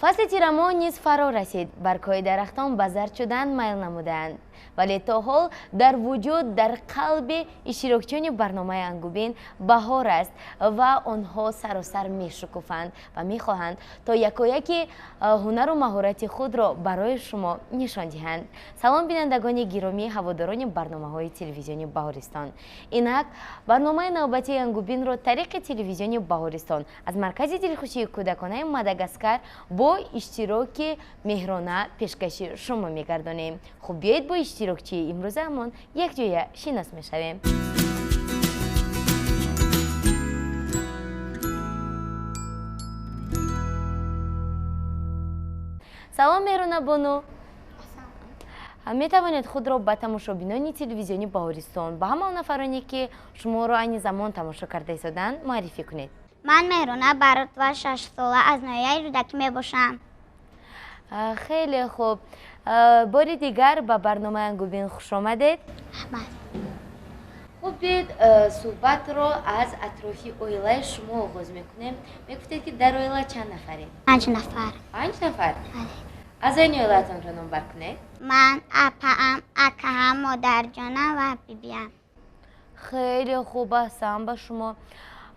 فصل تیرمو نیز فرا رسید. برگ‌های درختان به زرد شدن میل نمودند. ولی تا حال در وجود در قلب اشتراکچیان برنامه انگوبین بهار است و آنها سراسر میشکوفند و میخواهند تا یکایک هنر و مهارت خود را برای شما نشان دهند. سلام بینندگان گرامی هواداران برنامه‌های تلویزیونی بهارستان. اینک برنامه نوبتی انگوبین را طریق تلویزیونی بهارستان از مرکز دلخوشی کودکانه ماداگاسکار با اشتراک مهرانه پیشکش شما میگردانیم. خب بیایید با اشتراکچی امروزمون یک جای شناس میشویم. سلام مهرانه بانو. می توانید خود را به تماشابینان تلویزیونی بهارستان به همان نفرانی که شما را این زمان تماشا کرده ایستادند معرفی کنید. من مهرانه برات 6 ساله از ناحیه رودکی می باشم. خیلی خوب. باری دیگر به برنامه انگوبین خوش آمدید. خب بیاید صحبت را از اطرافی اویله شما آغاز میکنیم. میگفتید که در اویله چند نفرید؟ 5 نفر. 5 نفر؟ از این اویله‌تان را نام کنید. من اپام، اکاهم، مادر جانم و بیبیم. خیلی خوب است به شما.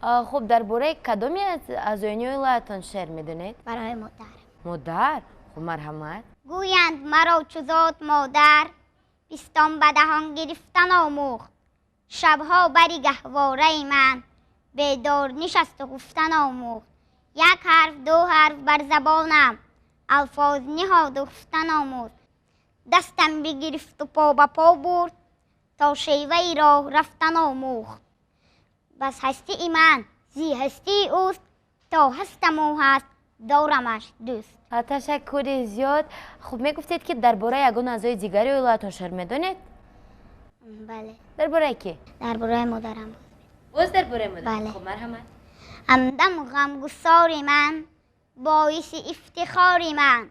خب درباره کدامی از این اویله‌تان شعر میدونید؟ برای مادر. مادر؟ خب مرحمت. گویند مرا چو زاد مادر، بیستم به دهان گرفتن آموخت. شبها بری گهواره من، بیدار نشست و گفتن آموخت. یک حرف 2 حرف بر زبانم، الفاظ نهاد و گفتن آموخت. دستم بگرفت و پا به پا برد، تا شیوه راه رفتن آموخت. بس هستی من زی هستی اوست، تا هستم او هست دارمش دوست. تشکر زیاد. خب میگفتید که درباره یگان اعضای دیگری اویله‌تان شعر میدونید؟ بله. درباره کی؟ درباره مادرم. باز درباره مادر؟ بله. خب مرحمت. همدم غمگسار من، باعث افتخار من،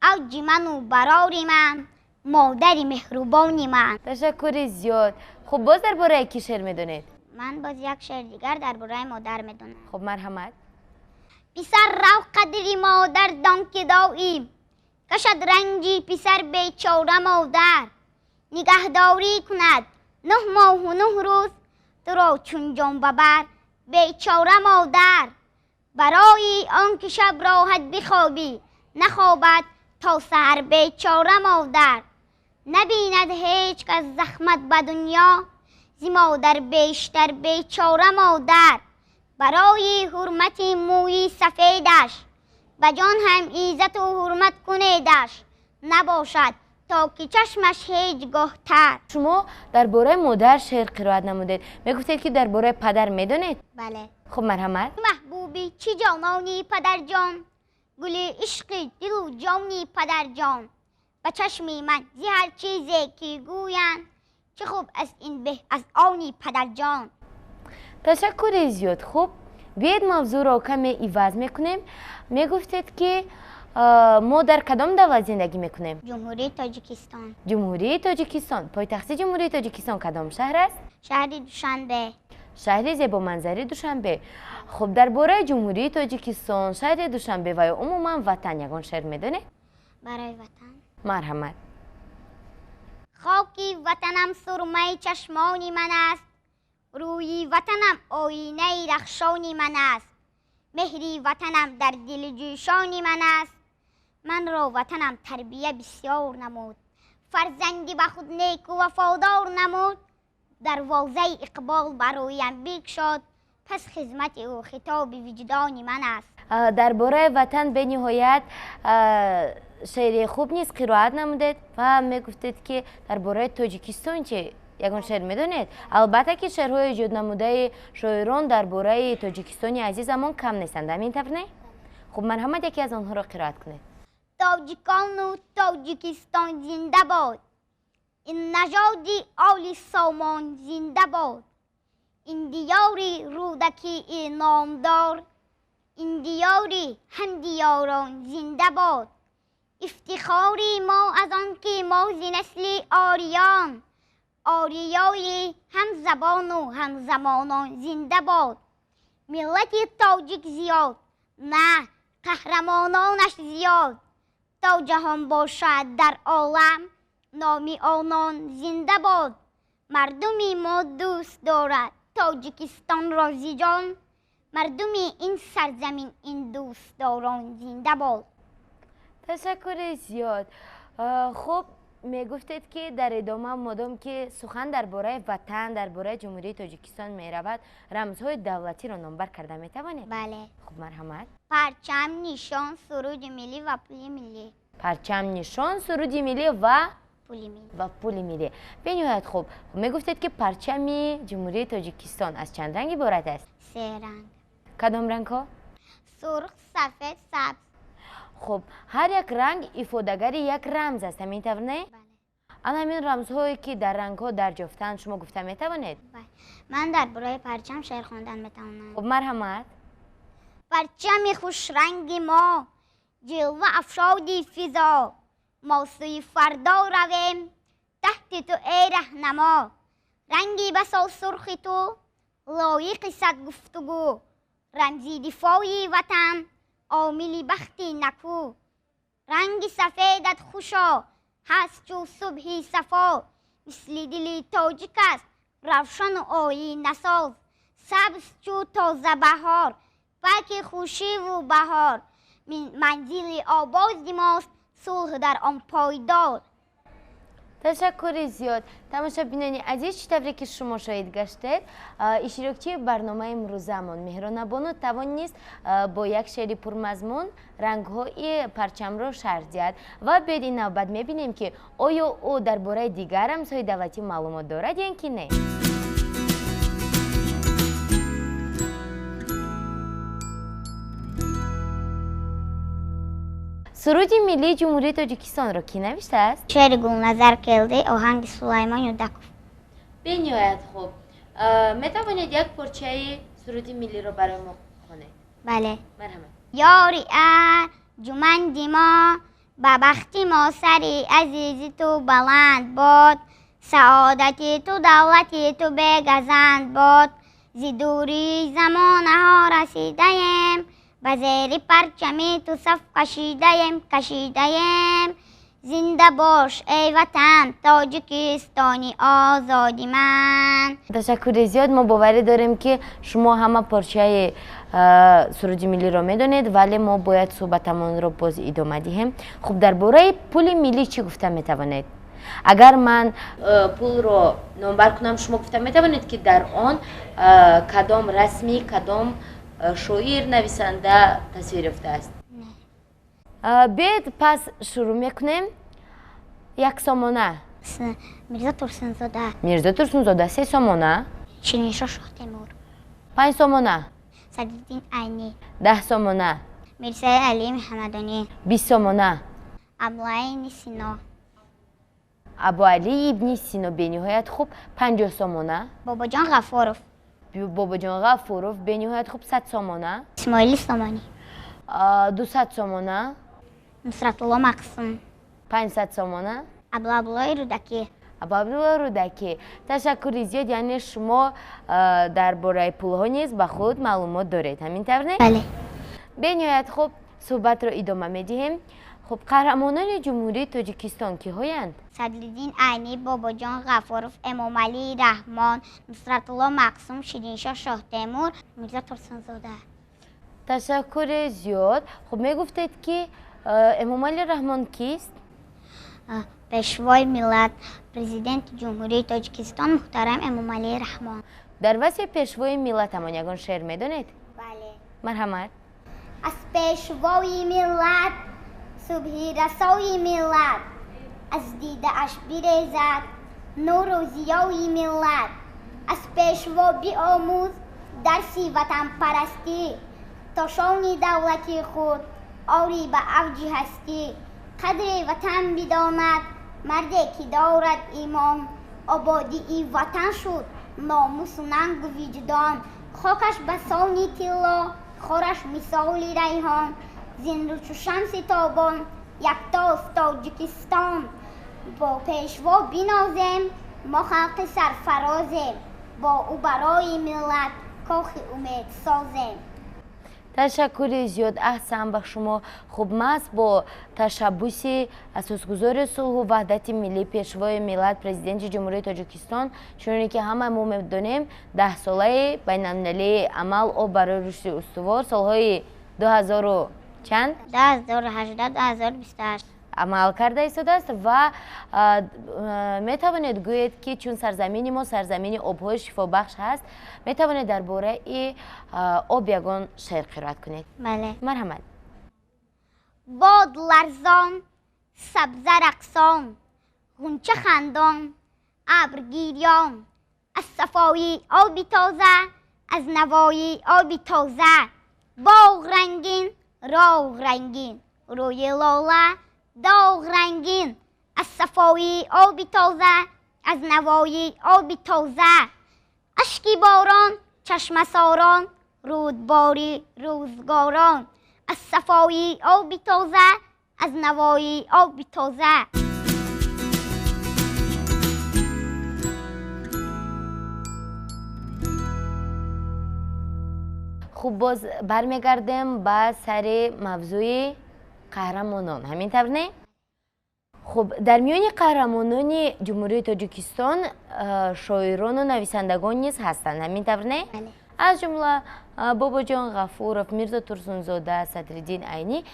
اوج من و برار من، مادر مهربان من. تشکر زیاد. خب باز درباره کی شعر میدونید؟ من باز یک شعر دیگر درباره مادر میدونم. خب مرحمت. پسر رو قدری مادر دان که دایی، کشد رنجی پسر بیچاره مادر. نگهداری کند 9 ماه و 9 روز، تو را چون جان ببر بیچاره مادر. برای آنکه شب راحت بخوابی، نخوابد تا سحر بیچاره مادر. نبیند هیچ کس زحمت به دنیا، زی مادر بیشتر بیچاره مادر. برای حرمت موی سفیدش، به جان هم عزت و حرمت کنیدش. نباشد تا که چشمش هیچ گاه تر. شما درباره مادر شعر قرائت نمودید. میگفتید که درباره پدر میدونید؟ بله. خب مرحمت. محبوبی چی جانانی پدر جان، گل عشق دل و جانی پدر جان. به چشمی من زی هر چیزی که گویند، چه خوب است این به از آنی پدر جان. تشکر زیاد. خوب بیاید موضوع را کمی عوض میکنیم. میگفتید که ما در کدام دولت زندگی میکنیم؟ جمهوری تاجیکستان. جمهوری تاجیکستان. پایتخت جمهوری تاجیکستان کدام شهر است؟ شهر دوشنبه. شهر زیبا منظره دوشنبه. خب درباره جمهوری تاجیکستان، شهر دوشنبه و عموما وطن یگان شعر میدونید؟ برای وطن. مرحمت. خاکی وطنم سرمه چشمانی من است، روی وطنم آینه رخشانی من است. مهری وطنم در دل جوشانی من است، من را وطنم تربیه بسیار نمود. فرزندی به خود نیک و وفادار نمود، دروازه اقبال برایم بگشاد. پس خدمت او خطاب وجدانی من است. درباره وطن به نهایت شعر خوب نیست قرائت نمودید و میگفتید که درباره تاجیکستان چه یگان شعر میدونید؟ البته که شعرهای ایجاد نموده شاعران درباره تاجیکستانی عزیزمون کم نیستند. همین طور نه؟ خب مرحمت یکی از آنها را قرائت کنید. تاجیکان و تاجیکستان زنده باد، این نژادی آل سامان زنده باد. این دیاری رودکی نامدار، این دیاری هم دیاران زنده باد. افتخاری ما از آن که ما ز نسل آریان، آریای هم زبان و هم زمانان زنده باد. ملت تاجیک زیاد نه قهرمانانش زیاد تا جهان باشد در عالم نامی آنان زنده باد مردمی ما دوست دارد تاجیکستان را زیجان مردمی این سرزمین این دوستداران زنده باد. تشکر زیاد. خب میگفتید که در ادامه مادام که سخن درباره وطن درباره جمهوری تاجیکستان میرود رمزهای دولتی را نامبر کرده میتوانید؟ بله. خب مرحمت. پرچم، نشان، سرود ملی و پول ملی. پرچم، نشان، سرود ملی و پول ملی. بنیاد خوب میگفتید که پرچم جمهوری تاجیکستان از چند رنگ عبارت است؟ 3 رنگ. کدام رنگ ها؟ سرخ، سفید، سبز. خب هر یک رنگ افادگر یک رمز است میتوانید؟ بله. آن همین رمزهایی که در رنگ ها در جفتن شما گفته میتوانید؟ بله. من درباره پرچم شعر خواندن میتوانم. خب مرحمت. پرچم خوش رنگ ما جلوه افشادی فضا ما سوی فردا رویم تحت تو ای رهنما رنگی بسا سرخ تو لایق صد گفتگو رمزی دفاعی وطن عاملی بختی نکو رنگ سفیدت خوشا هست چو صبحی صفا مثل دلی تاجیک است روشن و آیینه ساز سبز چو تازه بهار پاک خوشی و بهار منزل آباد ماست صلح در آن پایدار. تشکر زیاد. تماشا بینانی عزیز چطوری که شما شاهد گشتید اشتراکچی برنامه امروزمون مهران ابانو توانست با یک شعر پرمضمون رنگ‌های پرچم را شرح دهد و بعد این نوبت می‌بینیم که آیا او درباره دیگر رمزهای دولتی معلومات دارد یا اینکه نه. سرود ملی جمهوری تاجیکستان را کی نوشته است؟ شعر گلنظر کلدی آهنگ سلیمان یودکوف. بنیاد خوب. میتوانید یک پارچه سرود ملی را برای ما خوانید؟ بله. مرحبا. یاری ارجمند ما به بختی ما سری عزیزی تو بلند باد سعادتی تو دولتی تو بگزند باد زی دوری زمانه ها رسیدیم به زیر پرچمی تو صف کشیدیم زنده باش ای وطن تاجیکستانی آزادی من. تشکر زیاد. ما باوری داریم که شما همه پارچه سرود ملی را میدونید ولی ما باید صحبتمون را باز ادامه دهیم. خب درباره پول ملی چی گفته میتوانید؟ اگر من پول را نامبر کنم شما گفته میتوانید که در آن کدام رسمی کدام شاعر نویسنده تصویر یافته است؟ نه. بعد پس شروع میکنیم. 1 سامانه میرزا ترسنزاده. میرزا ترسنزاده. 3 سامانه شیرینشاه شاه تیمور. 5 سامانه صدرالدین عینی. 10 سامانه میرزا علی محمدانی. 20 سامانه ابوعلی سینا. ابوعلی ابن سینا. بنهایت خوب 50 سامانه باباجان غفاروف. باباجان غفاروف. بنهایت خوب 100 سامانه اسماعیل سامانی. 200 سامانه نصرت الله مقسوم. 500 سامانه عبدالله رودکی. عبدالله رودکی. تشکر زیاد. یعنی شما درباره پول‌ها نیز به خود معلومات دارید همین طور نه؟ بله. بنهایت خوب صحبت را ادامه میدیم. خب قهرمانان جمهوری تاجیکستان کی هستند؟ صدرالدین عینی، باباجان غفاروف، امام علی رحمان، نصرت الله مقسوم، شیرینشاه شاه تیمور، میرزا ترسنزاده. تشکر زیاد. خب میگفتید که امام علی رحمان کیست؟ پیشوای ملت پرزیدنت جمهوری تاجیکستان محترم امام علی رحمان. در وصف پیشوای ملت همان یگان شعر میدونید؟ بله. مرحمت. از پیشوای ملت صبحی رسای ملت از دیده اش بیریزد نور و ضیای ملت از پیشوا بیاموز درسی وطن پرستی تا شان دولتی خود آری به اوج هستی قدر وطن بداند مردی که دارد ایمان آبادی ای وطن شد ناموس و ننگ و وجدان خاکش بسانی طلا خورش مثالی ریحان زنده چو شمس تابان یکتاست تاجیکستان با پیشوا بینازیم ما خلق سرفرازیم با او برای ملت کاخ امید سازیم. تشکر زیاد احسن به شما. خوب ماست با تشبوس اساسگذار صلح و وحدت ملی پیشوای ملت پرزیدنت جمهوری تاجیکستان چونی که همه ما میدونیم 10 ساله بین المللی عمل او برای رشد استوار سالهای 2000 و چند 2018 2028 عمل کرده ایستاده است و می توانید گویید که چون سرزمین ما سرزمین آبهای شفابخش هست می توانید درباره آب یگان شعر قرائت کنید. بله. مرحمت. باد لرزان، سبزه رقصان، غنچه خندان، ابر گریان، از صفایی آبی تازه، از نوایی آبی تازه، باغ رنگین، راغ رنگین، روی لاله داغ رنگین، از صفایی آبی تازه، از نوایی آبی تازه، اشکی باران، چشم ساران، رودباری روزگاران، از صفایی آبی تازه، از نوایی آبی تازه. خوب باز برمیگردیم به سر موضوع قهرمانان همین طور نه؟ خب در میان قهرمانان جمهوری تاجیکستان شاعران و نویسندگان نیز هستند همین طور نه؟ بله. از جمله بابا جان غفورов میرزا ترسونزاده صدرالدین عینی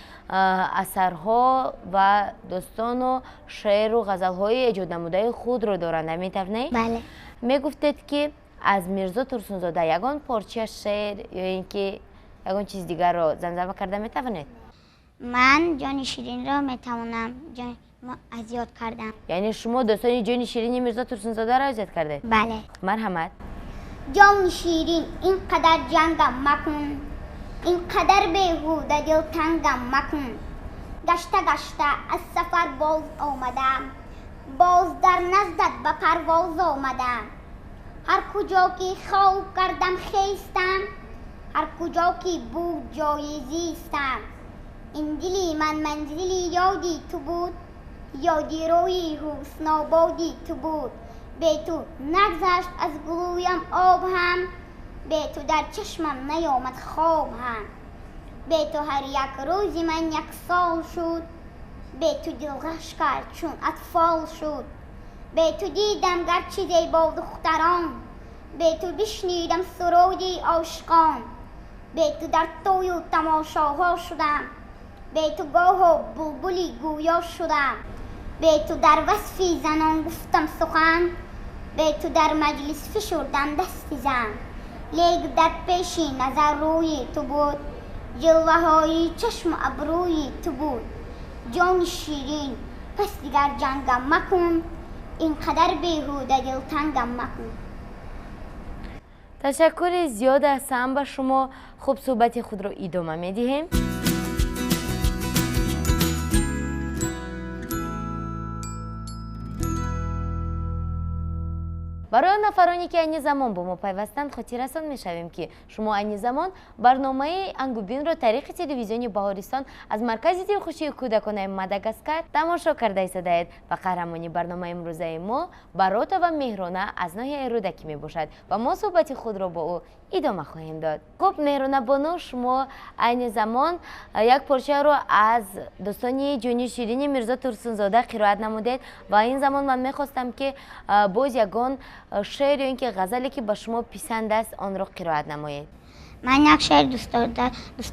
اثرها و داستان و شعر و غزلهای ایجاد نموده خود رو دارند همین طور نه؟ بله. میگفتید که از میرزا ترسونزاده یگان پارچه شعر یا اینکه یگان چیز دیگر رو زمزمه کرده میتوانید؟ من جان شیرین را میتوانم از یاد کردم. یعنی شما داستان جان شیرین میرزا ترسونزاده را از یاد کرده؟ بله. مرحمت. جان شیرین اینقدر جنگم مکن، اینقدر بیهوده دل تنگم مکن، گشته گشته از سفر باز آمدم، باز در نزدت به پرواز آمدم، هر کجا که خواب کردم خیستم، هر کجا که بود جای زیستم، این دلی من منزلی یادی تو بود، یادی روی حسن آبادی تو بود، به تو نگذشت از گلویم آب هم، به تو در چشمم نیامد خواب هم، به تو هر یک روزی من یک سال شد، به تو دلغش کرد چون اطفال شد، به تو دیدم گرچه زیبا دختران، به تو بشنیدم سرودی عاشقان، به تو در توی و تماشاها شدم، به تو گاه و بلبلی گویا شدم، به تو در وصفی زنان گفتم سخن، به تو در مجلس فشردم دستی زن، لیک در پیشی نظر روی تو بود، جلوه های چشم ابروی تو بود، جان شیرین پس دیگر جنگم مکن، اینقدر بیهوده دل تنگم مکن. تشکر زیاد هستم به شما. خوب صحبت خود رو ادامه میدهیم. برای نفرانی که این زمان با ما پیوستند خاطر رسان میشویم که شما این زمان برنامه انگوبین را طریق تلویزیون بهارستان از مرکز دلخوشی کودکان ماداگاسکار تماشا کرده ایستادید و قهرمانی برنامه امروزه ما برات و مهرانه از ناحیه رودکی می باشد و ما صحبت خود را با او ادامه خواهیم داد. خب مهرانه بانو، شما این زمان یک پارچه رو از داستان جان شیرین میرزا ترسونزاده قرائت نمودید و این زمان من میخواستم که باز یگان شعر یا اینکه غزلی که به شما پسند است آن را قرائت نمایید. من یک شعر دوست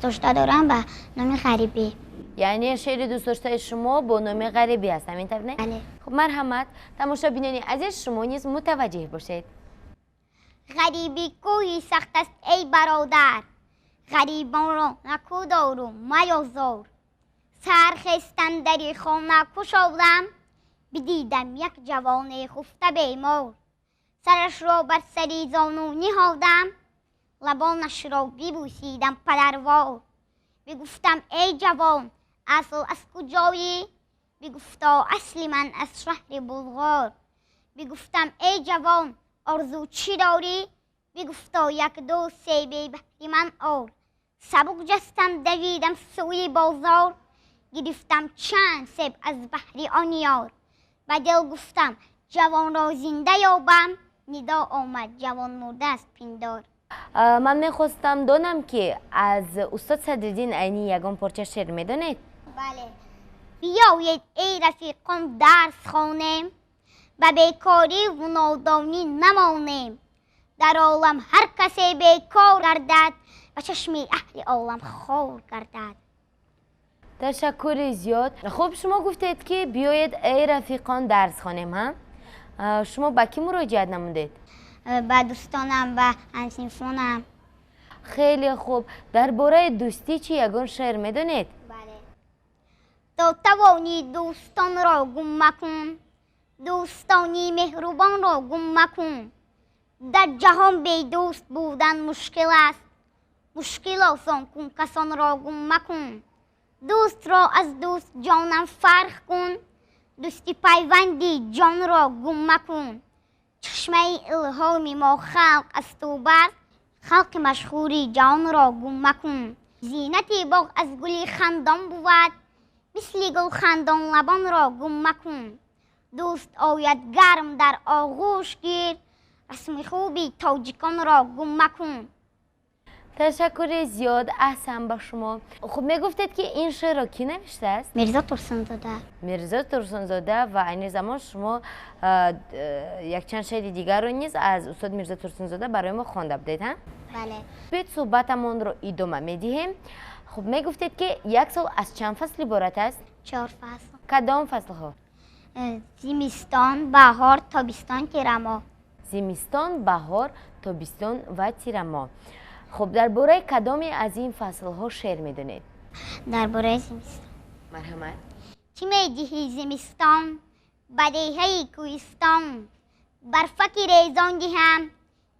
داشته دارم به نام غریبی. یعنی شعر دوست داشته شما با نام غریبی است همین طور نه؟ بله. خب مرحمت. تماشا بینانی عزیز شما نیز متوجه باشید. غریبی کوهی سخت است ای برادر، غریبان را نکو دارو میازار، سرخستن در خانه کشادم، بدیدم یک جوان خفته بیمار، سرش را بر سری زانو نهادم، لبانش را ببوسیدم پدروار، بگفتم ای جوان اصل از کجایی؟ بگفتا اصل من از شهر بلغار، بگفتم ای جوان آرزو چی داری؟ بگفتا یک دو سیب بهر من آر، سبک جستم دویدم سوی بازار، گرفتم چند سیب از بهر آن یار، و دل گفتم جوان را زنده یابم، ندا آمد جوان مرده است پندار. من میخواستم دانم که از استاد صدرالدین عینی یگان پارچه شعر میدانید؟ بله. بیایید ای رفیقان درس خوانیم و بیکاری و نادانی نمانیم. در عالم هر کسی بیکار گردد و چشم اهل عالم خور گردد. تشکر زیاد. خب شما گفتید که بیایید ای رفیقان درس خوانیم ها؟ شما با کی مراجعت نمودید؟ با دوستانم و همسنفانم. خیلی خوب. درباره دوستی چی یگان شعر میدونید؟ بله. تو توانی دوستان را گم مکن، دوستانی مهربان را گم مکن. در جهان بی دوست بودن مشکل است، مشکل آسان کن کسان را گم مکن. دوست را از دوست جانم فرق کن، دوستی پیوندی جان را گم مکن. چشمه الهام ما خلق از تو بر، خلق مشهوری جان را گم مکن. زینت باغ از گلی خندان بود، مثل گل خندان لبان را گم مکن. دوست آید گرم در آغوش گیر، رسم خوبی تاجیکان را گم مکن. تشکر زیاد. احسن با شما. خب میگفتید که این شعر را کی نوشته است؟ میرزا ترسنزاده. میرزا ترسنزاده. و این زمان شما یک چند شعر دیگر رو نیز از استاد میرزا ترسنزاده برای ما خوانده بودید ها؟ بله. بیت صحبتمون رو ادامه میدیم. خب میگفتید که یک سال از چند فصل عبارت است؟ 4 فصل. کدام فصل ها؟ زمستان، بهار، تابستان، تیر ماه. زمستان، بهار، تابستان و تیر ماه. خب درباره کدامی از این فصل ها شعر میدونید؟ درباره زمستان. مرحمت. چی میدهی زمستان، بدیهی کوهستان. برفک ریزان دهم،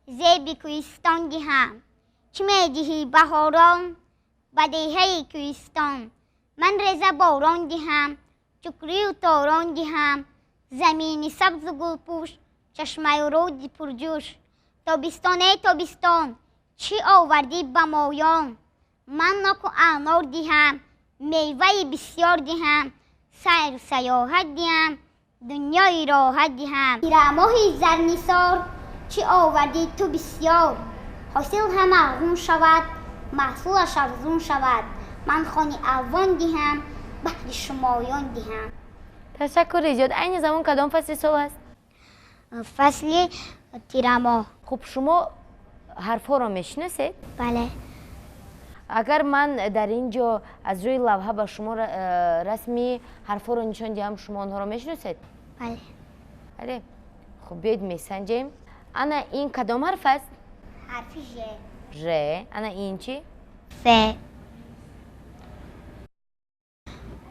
زیب کوهستان دهم. چی میدهی بهاران، بدیهی کوهستان. من ریزه باران دهم، چکری و تاران دهم. زمین سبز و گلپوش، چشمه و رود پرجوش. تابستان ای تابستان، چی آوردی به مایان. من ناک و انار دهم، میوه بسیار دهم. سیر و سیاحت دهم، دنیای راحت دهم. تیر ماهی زرنثار، چی آوردی تو بسیار. حاصل هم ارزون شود، محصولش ارزون شود. من خانه الوان دهم، بهر شمایان دهم. تشکر زیاد. این زمان کدام فصل سال است؟ فصل تیر ماه. خب شما حرف ها را میشناسید؟ بله. اگر من در اینجا از روی لوحه به شما رسمی حرف ها را نشان دهم، شما آنها را میشناسید؟ بله. بله. خب بیاید میسنجیم. انا این کدام حرف است؟ حرف ژ. ژ. انا این چی؟ ف.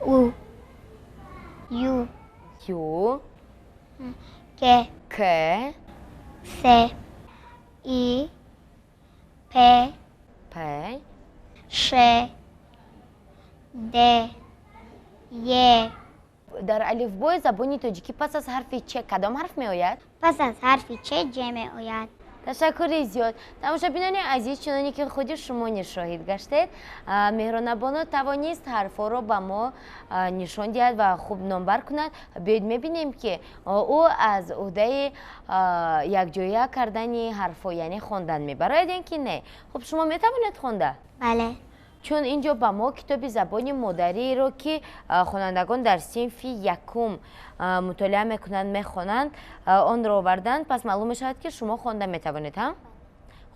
او. یو. یو. ک. ک. س. ای. پ. پ. ش. د. ی. در الفبای زبان تاجیکی پس از حرف چه کدام حرف می آید؟ پس از حرف چه جمع آید؟ تشکر زیاد. تماشاچیان عزیز، چنانچه که خود شما شاهد گشتید، مهران بانو توانست حرفا را به ما نشان دهد و خوب نامبر کند. بیاید میبینیم که او از عهده یکجایی کردن حرفا یعنی خواندن میبرد اینکه نه. خب شما میتوانید خوانده؟ بله. چون اینجا با ما کتاب زبان مادری رو که خوانندگان در صنف یکم مطالعه میکنند میخوانند آن را آوردند، پس معلوم میشود که شما خوانده میتوانید هم؟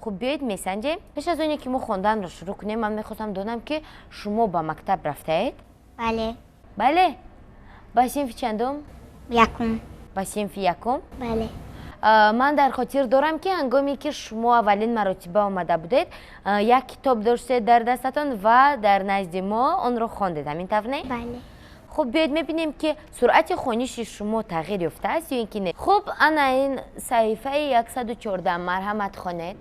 خب بیایید میسنجیم. پیش از اونی که ما خواندن را شروع کنیم، من میخواستم دانم که شما با مکتب رفته اید؟ بله. بله. با صنف چندم؟ یکم. با صنف یکم؟ بله. من در خاطر دارم که هنگامی که شما اولین مراتبه آمده بودید یک کتاب داشته در دستتان و در نزد ما آن را خواندید، همین طور نه؟ بله. خب بیاید میبینیم که سرعت خوانش شما تغییر یافته است یا اینکه نه. خب انا این صحیفه 114 مرحمت خوانید.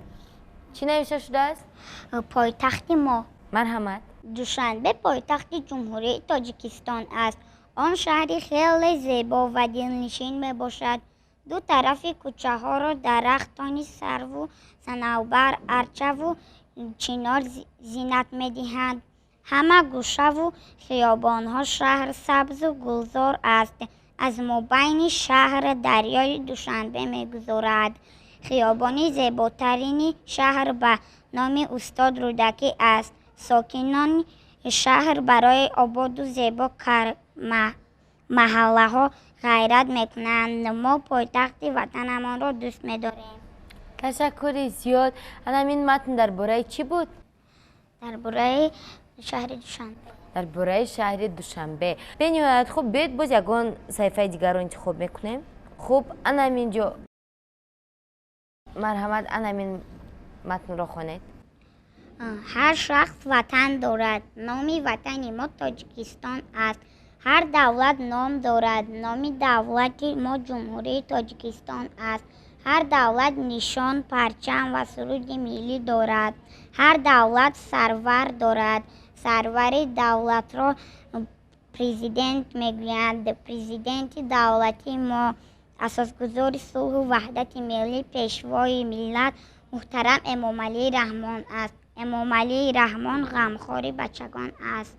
چی نوشته شده است؟ پایتخت ما مرحمت. دوشنبه پایتخت جمهوری تاجیکستان است. آن شهری خیلی زیبا و دلنشین می باشد. دو طرف کوچه ها را درختانی سرو و صنوبر، ارچه و چنار زینت می دهند. همه گوشه و خیابان ها شهر سبز و گلزار است. از مابین شهر دریای دوشنبه می گذارد. خیابانی زیباترین شهر به نام استاد رودکی است. ساکنان شهر برای آباد و زیبا محله ها غیرت میکنند. ما پایتخت وطنمان را دوست می‌داریم. تشکر زیاد. این متن درباره چی بود؟ درباره شهر دوشنبه. درباره شهر دوشنبه. بنیاد خوب بیاید باز یگان صحیفه دیگر رو انتخاب میکنیم. خوب اینجا مرحمت این متن را خوانید. هر شخص وطن دارد. نام وطن ما تاجیکستان است. هر دولت نام دارد. نام دولت ما جمهوری تاجیکستان است. هر دولت نشان، پرچم و سرود ملی دارد. هر دولت سرور دارد. سرور دولت را پرزیدنت میگویند. پرزیدنت دولتی ما اساسگذار صلح و وحدت ملی، پیشوای ملت محترم امام علی رحمان است. امام علی رحمان غمخوار بچگان است.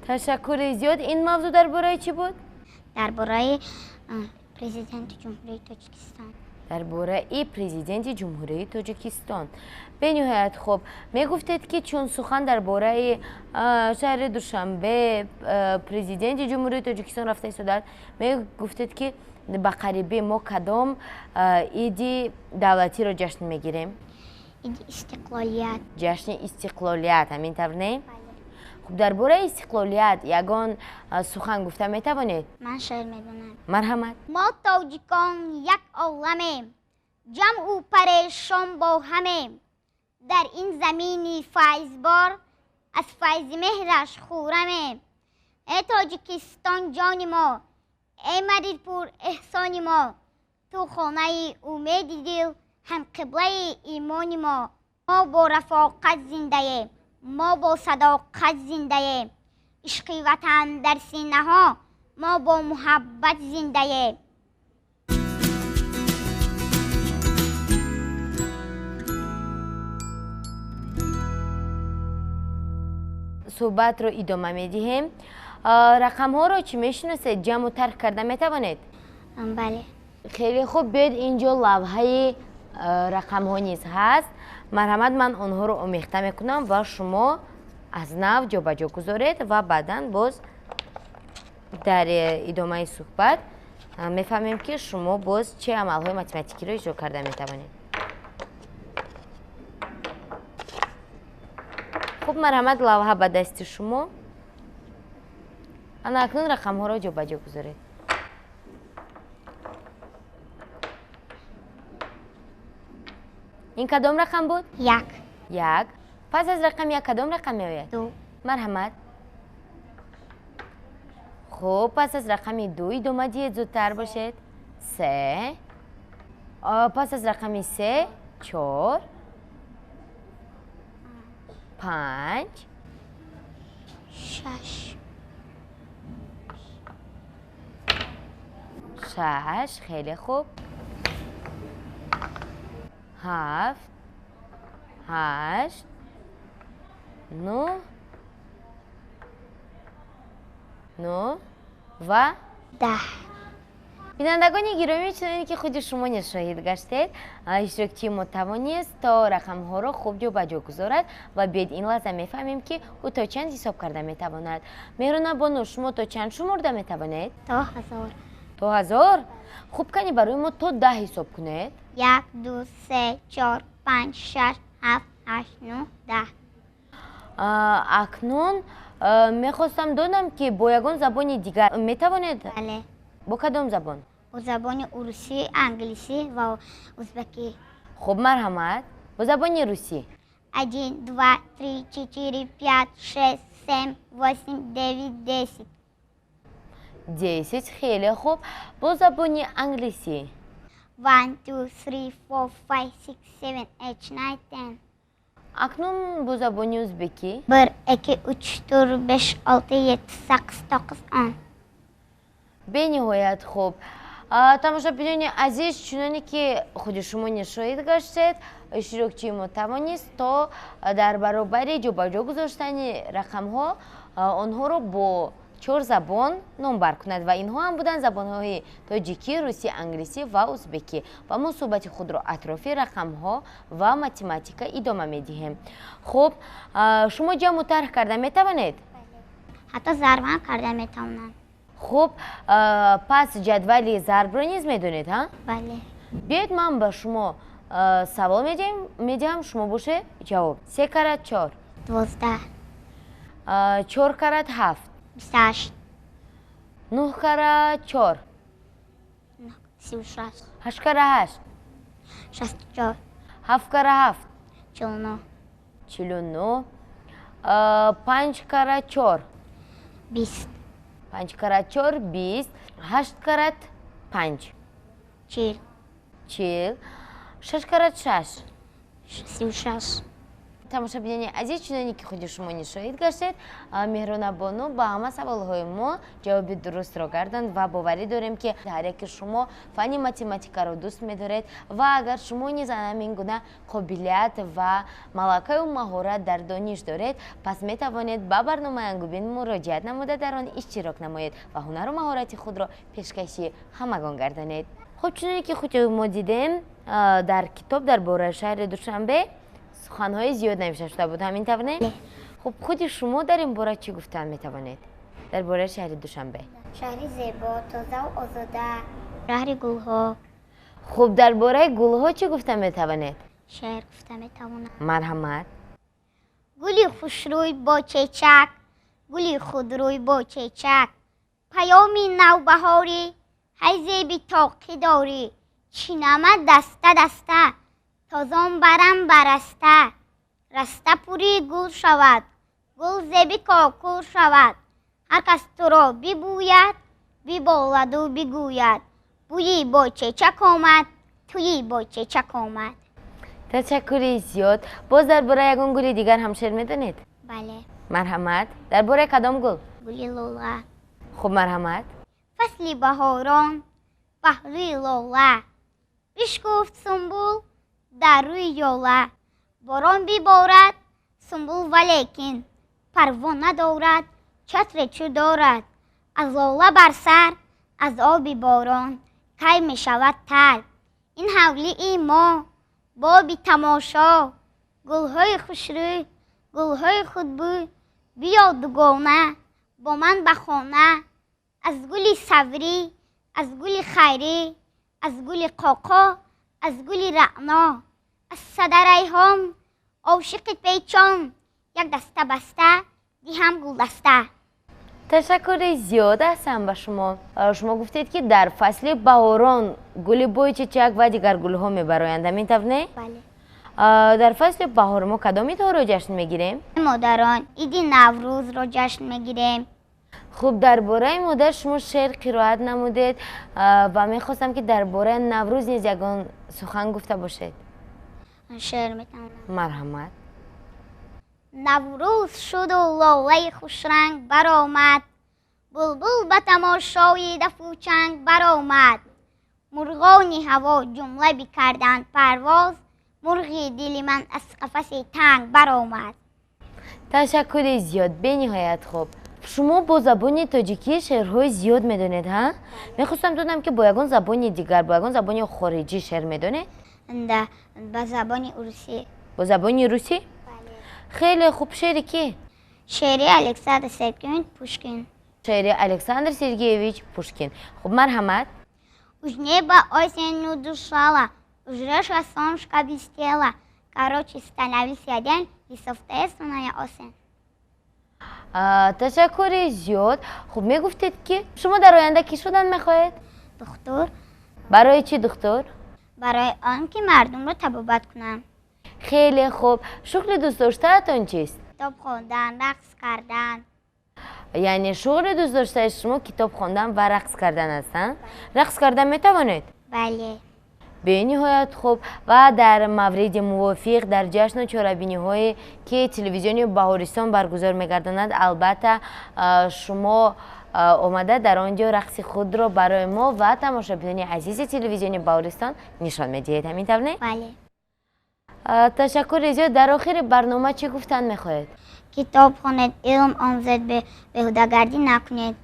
تشکر زیاد. این موضوع درباره چی بود؟ درباره پرزیدنت جمهوری تاجیکستان. درباره ای پرزیدنت جمهوری تاجیکستان. به نهایت خوب میگفتید که چون سخن درباره شهر دوشنبه پرزیدنت جمهوری تاجیکستان رفته ایستاده، میگفتید که به قریبی ما کدام ایدی دولتی را جشن میگیریم؟ ایدی استقلالیت. جشن استقلالیت همین طور نه؟ خب درباره استقلالیت یگان سخن گفته میتوانید؟ من شعر میدونم. مرحمت. ما تاجیکان یک عالمیم، جمع و پریشان با همیم. در این زمینی فیضبار از فیض مهرش خورمیم. ای تاجیکستان جان ما، ای مدید پر احسان ما، تو خانه امید دل هم قبله ایمان ما. ما با رفاقت زنده ایم، ما با صداقت زنده ایم. عشق وطن در سینه ها، ما با محبت زنده ایم. صحبت رو ادامه میدیم. رقم ها رو چی میشناسید؟ جمع و ترک کرده میتوانید؟ بله. خیلی خوب. بیاید اینجا لوحه رقم ها نیز هست. مرحمت من آنها رو آمیخته میکنم و شما از نو جا به جا گذارید و بعدا باز در ادامه صحبت میفهمیم که شما باز چه عملهای متمتیکی رو اجرا کرده میتوانید. خب مرحمت لوحه به دست شما. انا اکنون رقم ها رو جا به جا گذارید. این کدام رقم بود؟ یک. پس از رقم یک کدام رقم می آید؟ 2. مرحمت. خب پس از رقم 2 ادامه دهید، زودتر باشید. 3. پس از رقم 3 4 5 6 خیلی خوب. 7 8 9 و 10. بینندگان گرامی، چنانکه که خود شما نیز شاهد گشتید، اشتراکچی ما توانست تا رقم ها را خوب جا به جا گذارد و بیاید این لحظه میفهمیم که او تا چند حساب کرده میتواند. مهران بانو، شما تا چند شمرده میتوانید؟ تا 1000. تا 1000؟ خوب کنی برای ما تا 10 حساب کنید. 1 2 3 4 5 6 7 8 9 10. اکنون میخواستم دانم که با یگان زبان دیگر میتوانید؟ بله. با کدام زبان؟ با زبان روسی، انگلیسی و ازبکی. خب مرحمت. با زبان روسی. 1 2 3 4 5 6 7 8 9 10. 10 خیلی خوب. با زبان انگلیسی. 1 2 3 4 5 6 7 8 9 10. اکنون با زبان ازبکی. 1 2 3 4 5 6 7 8 9 10. به نهایت خوب. تماشاچیان عزیز، چنانی که خود شما نشاهد گشتید، اشتراکچی ما توانست تا در برابر جا به جا گذاشتن رقم ها آنها رو با 4 забон номбар кунад ва инҳо ҳам буданд забонҳои тоҷикӣ, русӣ, англисӣ ва узбекӣ. Ва мо суҳбати худро атрофи рақамҳо ва математика идома медиҳем. Хуб, шумо ҷамъу тарҳ карда метавонед? ҳатто зарбам карда метавонам. Хуб, пас ҷадвали зарбро низ медонед, ҳа? Бале. Биёед ман ба шумо савол медиҳам, шумо бошед ҷавоб. 3 карат 4. 12. 4 карат 7. 28. 9 карат 4. 36. 8 карат 8. 64. 7 карат 7. 49. 49. 5 карат 4. 20. 5 карат 4 20. 8 карат 5. 40. 40. 6 карат 6. 36. тамошобинони азиз, чуноне ки худи шумо нишоид гаштед, меҳрона бону ба ҳама саволҳои мо ҷавоби дурустро гарданд ва боварӣ дорем ки ҳар яке шумо фанни математикаро дӯст медоред ва агар шумо низ ҳамин гуна қобилият ва малакаю маҳорат дар дониш доред, пас метавонед ба барномаи Ангубин муроҷиат намуда дар он иштирок намоед ва ҳунару маҳорати худро пешкаши ҳамагон гардонед. Хуб, чуноне ки худи мо дидем, дар китоб дар бораи шаҳри Душанбе суханҳои зиёд навишта шуда буд, ҳамин тавонед? Хуб, худи шумо дар ин бора чӣ гуфтан метавонед? Дар бораи шаҳри Душанбе. шаҳри зебо, тозаву озода. шаҳри гулҳо. Хуб, дар бораи гулҳо чӣ гуфта метавонед? шеър гуфта метавонам. Марҳамат. гули хушрӯй бо чечак, гули худрӯй бо чечак, паёми навбаҳорӣ, ҳай зеби тоқӣ дорӣ, чинама даста даста, тозон барам ба раста, раста пури гул шавад, гул зеби кокур шавад, ҳар кас туро бибӯяд, биболаду бигӯяд, бӯи бо чечак омад, туи бо чечак омад. ташаккури зиёд. Боз дар бораи ягон гули дигар ҳам шеър медонед? бале. Марҳамат. Дар бораи кадом гул? гули лола. Хуб, марҳамат. фасли баҳорон, паҳлӯи лола, бишкуфт сумбул дар рӯи ёла, борон биборад сумбул валекин, парво надорад, чатре чӯ дорад, аз лола бар сар, аз оби борон, кай мешавад тар. ин ҳавлии мо, боби тамошо, гулҳои хушрӯй, гулҳои худбӯй, биё дугона бо ман ба хона, аз гули саврӣ, аз гули хайрӣ, аз гули қоқо, аз гули раъно, аз садарайҳом, овшиқи пейчон, як даста баста, диҳам гулдаста. ташаккури зиёд ҳастам ба шумо. Шумо гуфтед ки дар фасли баҳорон гули бои чечак ва дигар гулҳо мебароянд, ҳамин тавне? бале. дар фасли баҳор мо кадом идҳоро ҷашн мегирем? модарон иди наврӯзро ҷашн мегирем. хуб, дар бораи модар шумо шеър қироат намудед ва мехостам ки дар бораи наврӯз низ ягон сухан гуфта бошед. шеър метавонам. марҳамат. наврӯз шуду лолаи хушранг баромад, булбул ба тамошои дафӯчанг баромад, мурғони ҳаво ҷумла бикарданд парвоз, мурғи дили ман аз қафаси танг баромад. ташаккури зиёд, бениҳоят хуб. шумо бо забони тоҷикӣ шеърҳои зиёд медонед, ҳа? мехостам донам ки бо ягон забони дигар, бо ягон забони хориҷӣ шеър медонед? ба забони русӣ. бо забони русӣ? хеле хуб. шеъри ки? шеъри Александр Сергеевич Пушкин. шеъри Александр Сергеевич Пушкин. Хуб, марҳамат. Уж небо осенью дышало, уж реша солнышко блестело. Короче, становился день, и соответственно осень. ташаккури зиёд. хуб, мегуфтед ки шумо дар оянда кӣ шудан мехоҳед? Духтур. барои чӣ духтур? барои он ки мардумро табобат кунам. хеле хуб. шуғли дӯстдоштаатон чист? китоб хондан, рақс кардан. яъне шуғли дӯстдоштаи шумо китоб хондан ва рақс кардан аст, рақс кардан метавонед? бале. бениҳоят хуб. ва дар мавриди мувофиқ дар ҷашну чорабиниҳое ки телевизиони Баҳористон баргузор мегардонад, албатта шумо омада дар он ҷо рақси худро барои мо ва тамошобинони азизи телевизиони Баҳористон нишон медиҳед, ҳамин тавне? бале. تشکر زیاد. در آخر برنامه چی گفتن میخواید؟ کتاب خوانید، علم آموزید، به بهوده‌گردی نکنید.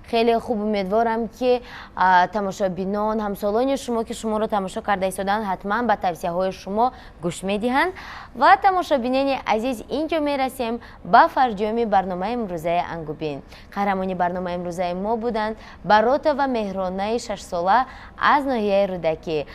خیلی خوب. امیدوارم که تماشابینان همسالان شما که شما رو تماشا کرده ایستادن حتما به توصیه های شما گوش میدهند. و تماشابینان عزیز، اینجا میرسیم به فرجام برنامه امروزه انگوبین. قهرمان برنامه امروزه ما بودند برات و مهرانه 6 ساله از ناحیه رودکی.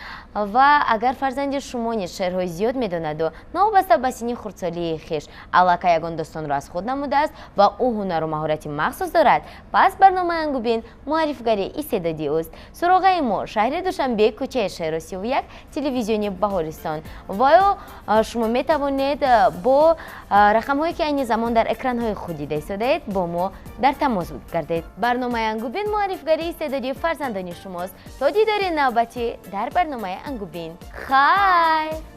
و اگر فرزند شما نیز شعرهای زیاد میداند و نوابسته به سن خردسالی خویش علاقه یگان داستان را از خود نموده است و او هنر و مهارتی مخصوص دارد، پس برنامه انگوبین معرفیگری استعدادی است. سراغ ما شهر دوشنبه، کوچه شهر 31، تلویزیون بهارستان. و شما می توانید با رقم هایی که این زمان در اکران های خود دیده ایستادید با ما در تماس گردید. برنامه انگوبین معرفیگری استعدادی فرزندان شماست. تا دیدار نوبتی در برنامه انگوبین. خیر.